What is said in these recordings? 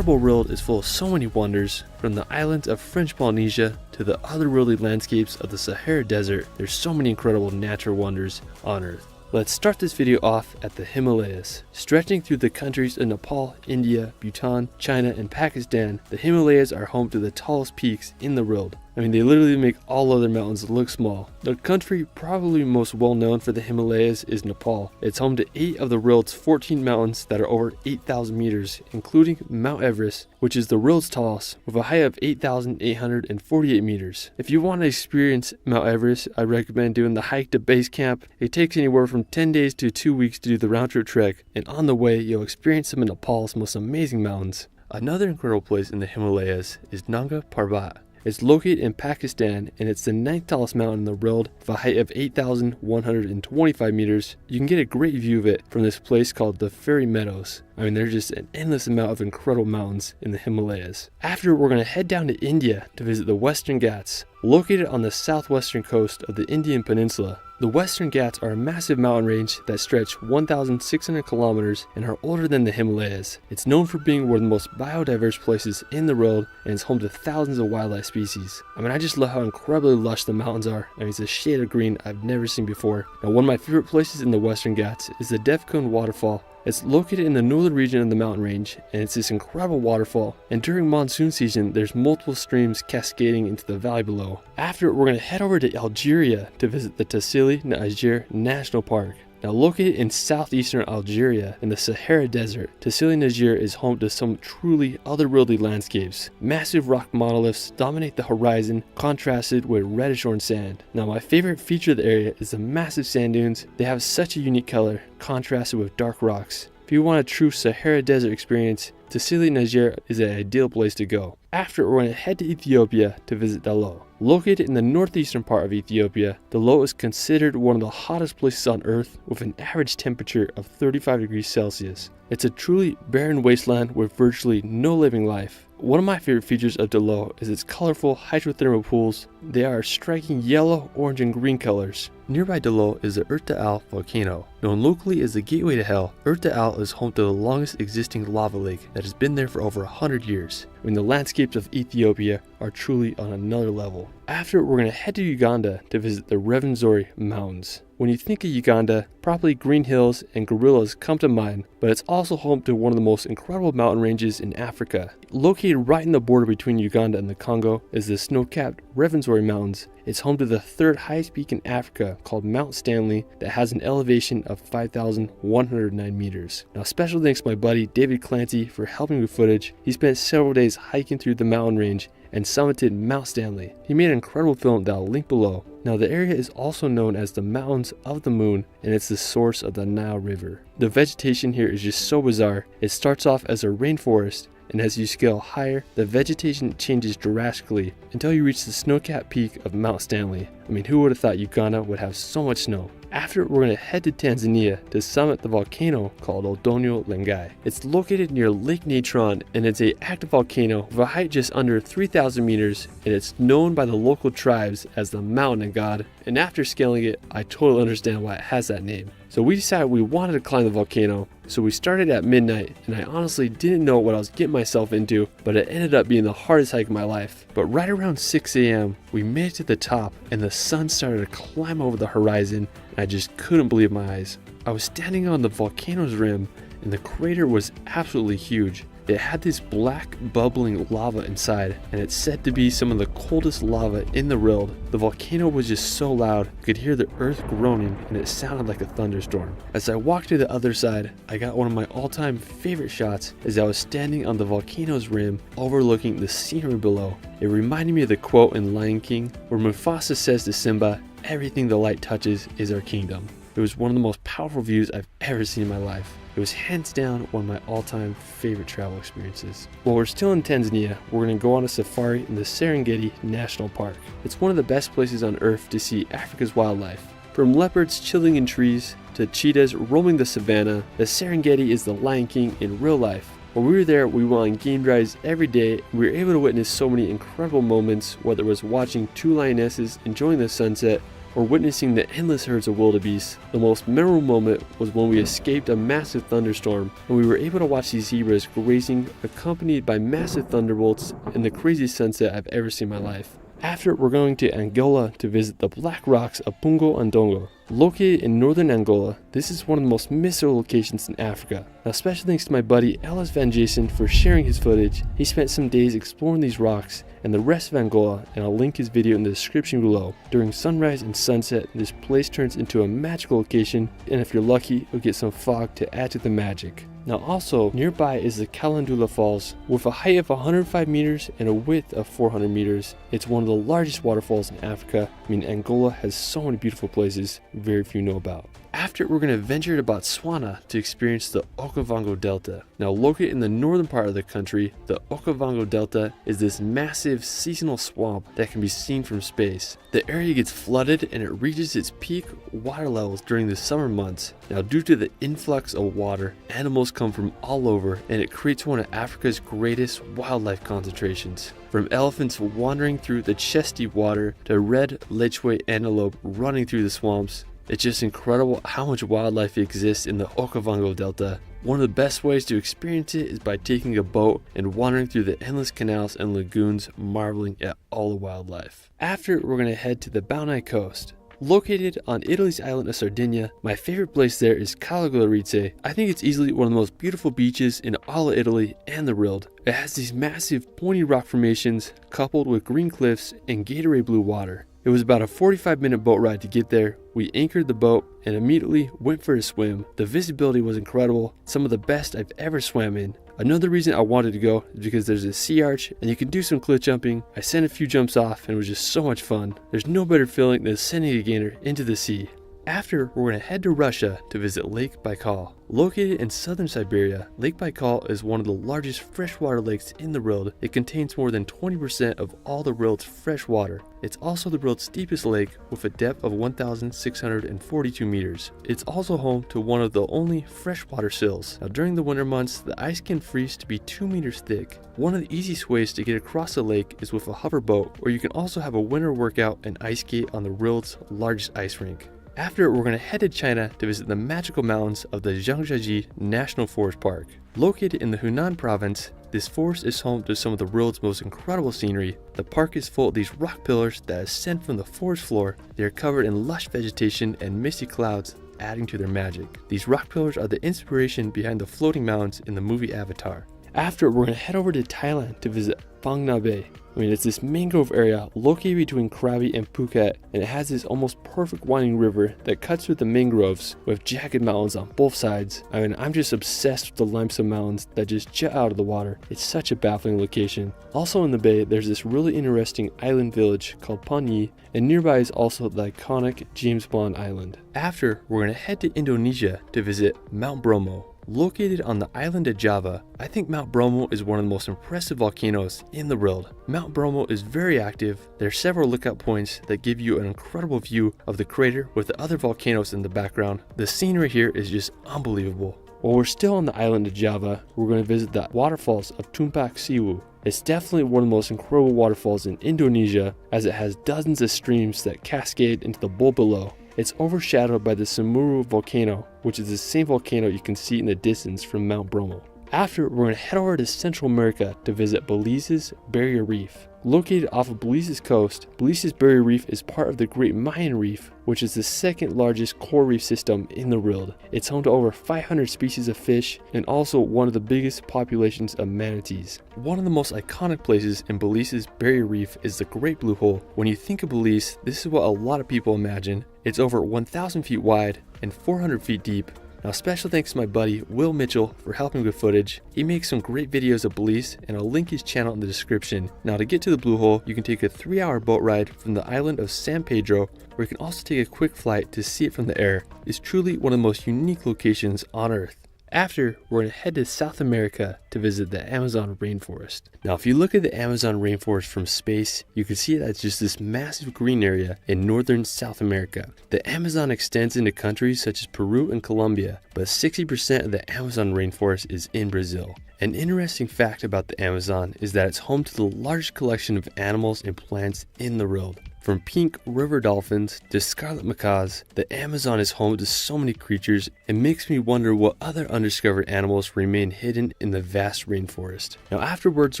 incredible world is full of so many wonders, from the islands of French Polynesia to the otherworldly landscapes of the Sahara Desert. There's so many incredible natural wonders on Earth. Let's start this video off at the Himalayas. Stretching through the countries of Nepal, India, Bhutan, China, and Pakistan, the Himalayas are home to the tallest peaks in the world. I mean, they literally make all other mountains look small. The country probably most well known for the Himalayas is Nepal. It's home to 8 of the world's 14 mountains that are over 8,000 meters, including Mount Everest, which is the world's tallest, with a height of 8,848 meters. If you want to experience Mount Everest, I recommend doing the hike to base camp. It takes anywhere from 10 days to 2 weeks to do the round trip trek, and on the way, you'll experience some of Nepal's most amazing mountains. Another incredible place in the Himalayas is Nanga Parbat. It's located in Pakistan, and it's the 9th tallest mountain in the world with a height of 8,125 meters. You can get a great view of it from this place called the Fairy Meadows. I mean, there's just an endless amount of incredible mountains in the Himalayas. After, we're going to head down to India to visit the Western Ghats, located on the southwestern coast of the Indian Peninsula. The Western Ghats are a massive mountain range that stretch 1,600 kilometers and are older than the Himalayas. It's known for being one of the most biodiverse places in the world, and it's home to thousands of wildlife species. I mean, I just love how incredibly lush the mountains are. I mean, it's a shade of green I've never seen before. Now, one of my favorite places in the Western Ghats is the Devkund waterfall. It's located in the northern region of the mountain range, and it's this incredible waterfall, and during monsoon season there's multiple streams cascading into the valley below. After, we're going to head over to Algeria to visit the Tassili N'ajjer National Park. Now, located in southeastern Algeria in the Sahara Desert, Tassili N'ajjer is home to some truly otherworldly landscapes. Massive rock monoliths dominate the horizon, contrasted with reddish orange sand. Now, my favorite feature of the area is the massive sand dunes. They have such a unique color, contrasted with dark rocks. If you want a true Sahara Desert experience, Tassili N'ajjer is an ideal place to go. After, we're going to head to Ethiopia to visit Dallol. Located in the northeastern part of Ethiopia, Dallol is considered one of the hottest places on Earth with an average temperature of 35 degrees Celsius. It's a truly barren wasteland with virtually no living life. One of my favorite features of Dallol is its colorful hydrothermal pools. They are striking yellow, orange, and green colors. Nearby Dallol is the Dallol volcano. Known locally as the Gateway to Hell, Dallol is home to the longest existing lava lake that has been there for over 100 years. I mean, the landscapes of Ethiopia are truly on another level. After, we're going to head to Uganda to visit the Rwenzori Mountains. When you think of Uganda, probably green hills and gorillas come to mind, but it's also home to one of the most incredible mountain ranges in Africa. Located right in the border between Uganda and the Congo is the snow-capped Rwenzori Mountains. It's home to the 3rd highest peak in Africa called Mount Stanley that has an elevation of 5,109 meters. Now, special thanks to my buddy David Clancy for helping with footage. He spent several days hiking through the mountain range and summited Mount Stanley. He made an incredible film that I'll link below. Now, the area is also known as the Mountains of the Moon, and it's the source of the Nile River. The vegetation here is just so bizarre. It starts off as a rainforest, and as you scale higher, the vegetation changes drastically until you reach the snow-capped peak of Mount Stanley. I mean, who would have thought Uganda would have so much snow? After, we're going to head to Tanzania to summit the volcano called Doinyo Lengai. It's located near Lake Natron, and it's an active volcano with a height just under 3,000 meters, and it's known by the local tribes as the Mountain God. And after scaling it, I totally understand why it has that name. So we decided we wanted to climb the volcano, so we started at midnight, and I honestly didn't know what I was getting myself into, but it ended up being the hardest hike of my life. But right around 6 a.m., we made it to the top, and the sun started to climb over the horizon, and I just couldn't believe my eyes. I was standing on the volcano's rim, and the crater was absolutely huge. It had this black bubbling lava inside, and it's said to be some of the coldest lava in the world. The volcano was just so loud, you could hear the earth groaning, and it sounded like a thunderstorm. As I walked to the other side, I got one of my all-time favorite shots as I was standing on the volcano's rim overlooking the scenery below. It reminded me of the quote in Lion King where Mufasa says to Simba, "Everything the light touches is our kingdom." It was one of the most powerful views I've ever seen in my life. It was hands down one of my all-time favorite travel experiences. While we're still in Tanzania, we're going to go on a safari in the Serengeti National Park. It's one of the best places on Earth to see Africa's wildlife. From leopards chilling in trees to cheetahs roaming the savannah, the Serengeti is the Lion King in real life. While we were there, we went on game drives every day, and we were able to witness so many incredible moments, whether it was watching 2 lionesses enjoying the sunset, or witnessing the endless herds of wildebeest, the most memorable moment was when we escaped a massive thunderstorm and we were able to watch these zebras grazing, accompanied by massive thunderbolts and the craziest sunset I've ever seen in my life. After, we're going to Angola to visit the black rocks of Pungo Andongo. Located in northern Angola, this is one of the most mystical locations in Africa. Now, special thanks to my buddy Ellis Van Jason for sharing his footage. He spent some days exploring these rocks and the rest of Angola, and I'll link his video in the description below. During sunrise and sunset, this place turns into a magical location, and if you're lucky, you'll get some fog to add to the magic. Now also, nearby is the Calandula Falls. With a height of 105 meters and a width of 400 meters, it's one of the largest waterfalls in Africa. I mean, Angola has so many beautiful places very few know about. After, we're going to venture to Botswana to experience the Okavango Delta. Now, located in the northern part of the country, the Okavango Delta is this massive seasonal swamp that can be seen from space. The area gets flooded and it reaches its peak water levels during the summer months. Now, due to the influx of water, animals come from all over, and it creates one of Africa's greatest wildlife concentrations. From elephants wandering through the chest-deep water to red Lençóis antelope running through the swamps, it's just incredible how much wildlife exists in the Okavango Delta. One of the best ways to experience it is by taking a boat and wandering through the endless canals and lagoons, marveling at all the wildlife. After, we're going to head to the Baunei Coast. Located on Italy's island of Sardinia, my favorite place there is Calandula. I think it's easily one of the most beautiful beaches in all of Italy and the world. It has these massive pointy rock formations coupled with green cliffs and Gatorade blue water. It was about a 45-minute boat ride to get there. We anchored the boat and immediately went for a swim. The visibility was incredible, some of the best I've ever swam in. Another reason I wanted to go is because there's a sea arch and you can do some cliff jumping. I sent a few jumps off and it was just so much fun. There's no better feeling than sending a gainer into the sea. After, we're going to head to Russia to visit Lake Baikal. Located in southern Siberia, Lake Baikal is one of the largest freshwater lakes in the world. It contains more than 20% of all the world's fresh water. It's also the world's deepest lake with a depth of 1,642 meters. It's also home to one of the only freshwater sills. Now, during the winter months, the ice can freeze to be 2 meters thick. One of the easiest ways to get across the lake is with a hoverboat, or you can also have a winter workout and ice skate on the world's largest ice rink. After, we're going to head to China to visit the magical mountains of the Zhangjiajie National Forest Park. Located in the Hunan province, this forest is home to some of the world's most incredible scenery. The park is full of these rock pillars that ascend from the forest floor. They are covered in lush vegetation and misty clouds, adding to their magic. These rock pillars are the inspiration behind the floating mountains in the movie Avatar. After, we're going to head over to Thailand to visit Phang Nga Bay. It's this mangrove area located between Krabi and Phuket, and it has this almost perfect winding river that cuts through the mangroves with jagged mountains on both sides. I'm just obsessed with the limestone mountains that just jut out of the water. It's such a baffling location. Also in the bay, there's this really interesting island village called Panyi, and nearby is also the iconic James Bond Island. After, we're going to head to Indonesia to visit Mount Bromo. Located on the island of Java, I think Mount Bromo is one of the most impressive volcanoes in the world. Mount Bromo is very active. There are several lookout points that give you an incredible view of the crater with the other volcanoes in the background. The scenery here is just unbelievable. While we're still on the island of Java, we're going to visit the waterfalls of Tumpak Siwu. It's definitely one of the most incredible waterfalls in Indonesia, as it has dozens of streams that cascade into the bowl below. It's overshadowed by the Semeru volcano, which is the same volcano you can see in the distance from Mount Bromo. After, we're going to head over to Central America to visit Belize's Barrier Reef. Located off of Belize's coast, Belize's Barrier Reef is part of the Great Mayan Reef, which is the second largest coral reef system in the world. It's home to over 500 species of fish and also one of the biggest populations of manatees. One of the most iconic places in Belize's Barrier Reef is the Great Blue Hole. When you think of Belize, this is what a lot of people imagine. It's over 1,000 feet wide and 400 feet deep. Now, special thanks to my buddy Will Mitchell for helping with footage. He makes some great videos of Belize, and I'll link his channel in the description. Now, to get to the Blue Hole, you can take a 3-hour boat ride from the island of San Pedro, or you can also take a quick flight to see it from the air. It's truly one of the most unique locations on Earth. After, we're going to head to South America to visit the Amazon rainforest. Now, if you look at the Amazon rainforest from space, you can see that it's just this massive green area in northern South America. The Amazon extends into countries such as Peru and Colombia, but 60% of the Amazon rainforest is in Brazil. An interesting fact about the Amazon is that it's home to the largest collection of animals and plants in the world. From pink river dolphins to scarlet macaws, the Amazon is home to so many creatures. It makes me wonder what other undiscovered animals remain hidden in the vast rainforest. Now afterwards,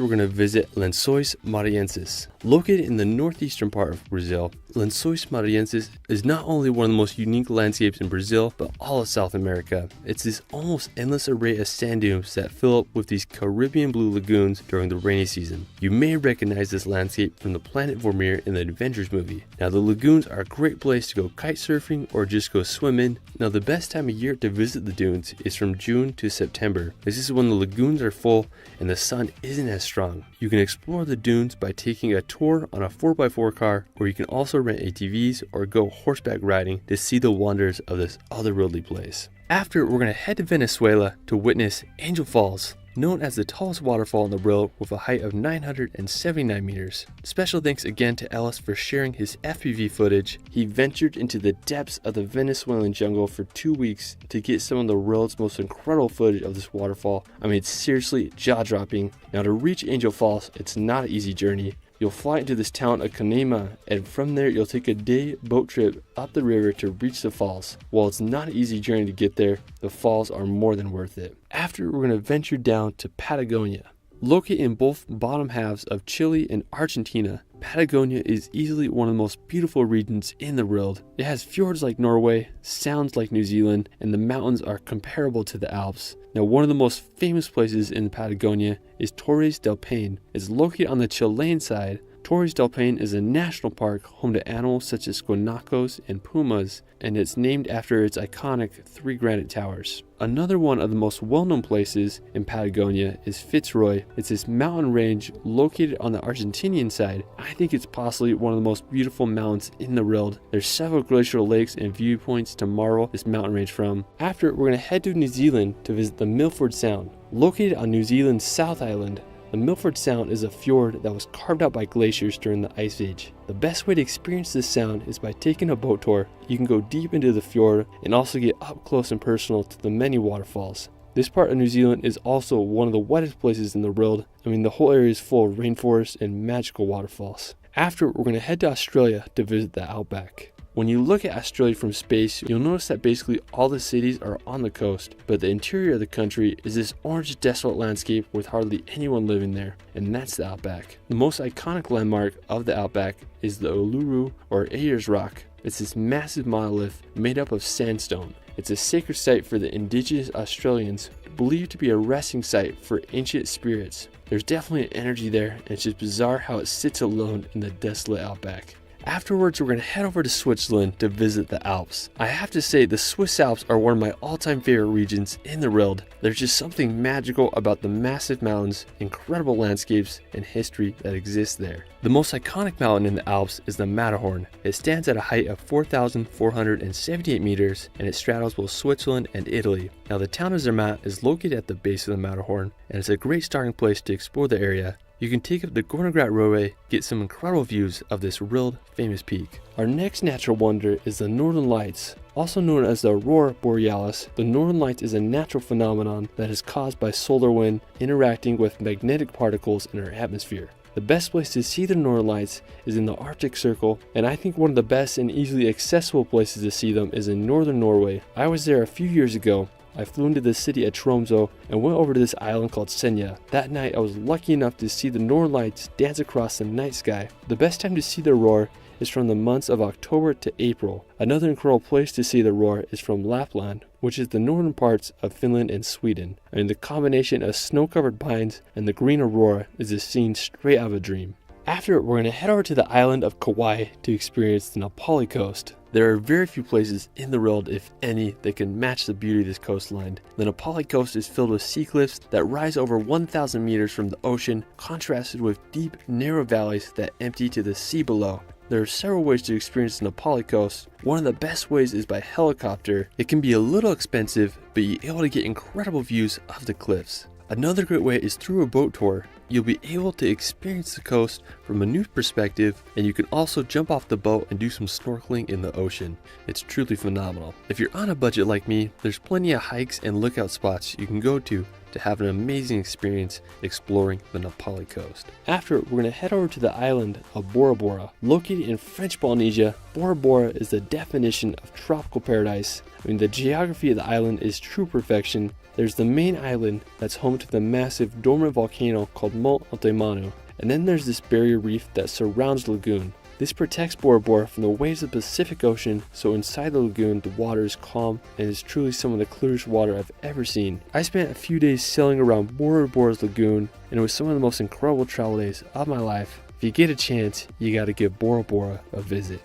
we're going to visit Lençóis Maranhenses. Located in the northeastern part of Brazil, Lençóis Maranhenses is not only one of the most unique landscapes in Brazil, but all of South America. It's this almost endless array of sand dunes that fill up with these Caribbean blue lagoons during the rainy season. You may recognize this landscape from the Planet Vormir in the Adventures movie. Now the lagoons are a great place to go kite surfing or just go swimming. Now the best time of year to visit the dunes is from June to September. This is when the lagoons are full and the sun isn't as strong. You can explore the dunes by taking a tour on a 4x4 car, or you can also rent ATVs or go horseback riding to see the wonders of this otherworldly place. After, we're going to head to Venezuela to witness Angel Falls, known as the tallest waterfall in the world with a height of 979 meters. Special thanks again to Ellis for sharing his FPV footage. He ventured into the depths of the Venezuelan jungle for 2 weeks to get some of the world's most incredible footage of this waterfall. I mean, it's seriously jaw-dropping. Now to reach Angel Falls, it's not an easy journey. You'll fly into this town of Canema, and from there you'll take a day boat trip up the river to reach the falls. While it's not an easy journey to get there, the falls are more than worth it. After, we're going to venture down to Patagonia. Located in both bottom halves of Chile and Argentina, Patagonia is easily one of the most beautiful regions in the world. It has fjords like Norway, sounds like New Zealand, and the mountains are comparable to the Alps. Now, one of the most famous places in Patagonia is Torres del Paine. It's located on the Chilean side. Torres del Paine is a national park home to animals such as guanacos and pumas, and it's named after its iconic 3 granite towers. Another one of the most well-known places in Patagonia is Fitzroy. It's this mountain range located on the Argentinian side. I think it's possibly one of the most beautiful mountains in the world. There's several glacial lakes and viewpoints to marvel this mountain range from. After, we're going to head to New Zealand to visit the Milford Sound. Located on New Zealand's South Island, the Milford Sound is a fjord that was carved out by glaciers during the Ice Age. The best way to experience this sound is by taking a boat tour. You can go deep into the fjord and also get up close and personal to the many waterfalls. This part of New Zealand is also one of the wettest places in the world. I mean, the whole area is full of rainforests and magical waterfalls. After, we're going to head to Australia to visit the outback. When you look at Australia from space, you'll notice that basically all the cities are on the coast, but the interior of the country is this orange desolate landscape with hardly anyone living there, and that's the outback. The most iconic landmark of the outback is the Uluru or Ayers Rock. It's this massive monolith made up of sandstone. It's a sacred site for the indigenous Australians, believed to be a resting site for ancient spirits. There's definitely an energy there, and it's just bizarre how it sits alone in the desolate outback. Afterwards, we're going to head over to Switzerland to visit the Alps. I have to say, the Swiss Alps are one of my all-time favorite regions in the world. There's just something magical about the massive mountains, incredible landscapes, and history that exists there. The most iconic mountain in the Alps is the Matterhorn. It stands at a height of 4,478 meters, and it straddles both Switzerland and Italy. Now, the town of Zermatt is located at the base of the Matterhorn, and it's a great starting place to explore the area. You can take up the Gornergrat Railway, get some incredible views of this world famous peak. Our next natural wonder is the Northern Lights. Also known as the Aurora Borealis, the Northern Lights is a natural phenomenon that is caused by solar wind interacting with magnetic particles in our atmosphere. The best place to see the Northern Lights is in the Arctic Circle, and I think one of the best and easily accessible places to see them is in northern Norway. I was there a few years ago. I flew into the city of Tromsø and went over to this island called Senja. That night I was lucky enough to see the Northern Lights dance across the night sky. The best time to see the aurora is from the months of October to April. Another incredible place to see the aurora is from Lapland, which is the northern parts of Finland and Sweden. And the combination of snow-covered pines and the green aurora is a scene straight out of a dream. After, we're going to head over to the island of Kauai to experience the Napali Coast. There are very few places in the world, if any, that can match the beauty of this coastline. The Napali Coast is filled with sea cliffs that rise over 1,000 meters from the ocean, contrasted with deep, narrow valleys that empty to the sea below. There are several ways to experience the Napali Coast. One of the best ways is by helicopter. It can be a little expensive, but you're able to get incredible views of the cliffs. Another great way is through a boat tour. You'll be able to experience the coast from a new perspective, and you can also jump off the boat and do some snorkeling in the ocean. It's truly phenomenal. If you're on a budget like me, there's plenty of hikes and lookout spots you can go to to have an amazing experience exploring the Napali Coast. After, we're going to head over to the island of Bora Bora. Located in French Polynesia, Bora Bora is the definition of tropical paradise. I mean, the geography of the island is true perfection. There's the main island that's home to the massive dormant volcano called Mount Altaimano, and then there's this barrier reef that surrounds the lagoon. This protects Bora Bora from the waves of the Pacific Ocean, so inside the lagoon the water is calm and is truly some of the clearest water I've ever seen. I spent a few days sailing around Bora Bora's lagoon, and it was some of the most incredible travel days of my life. If you get a chance, you gotta give Bora Bora a visit.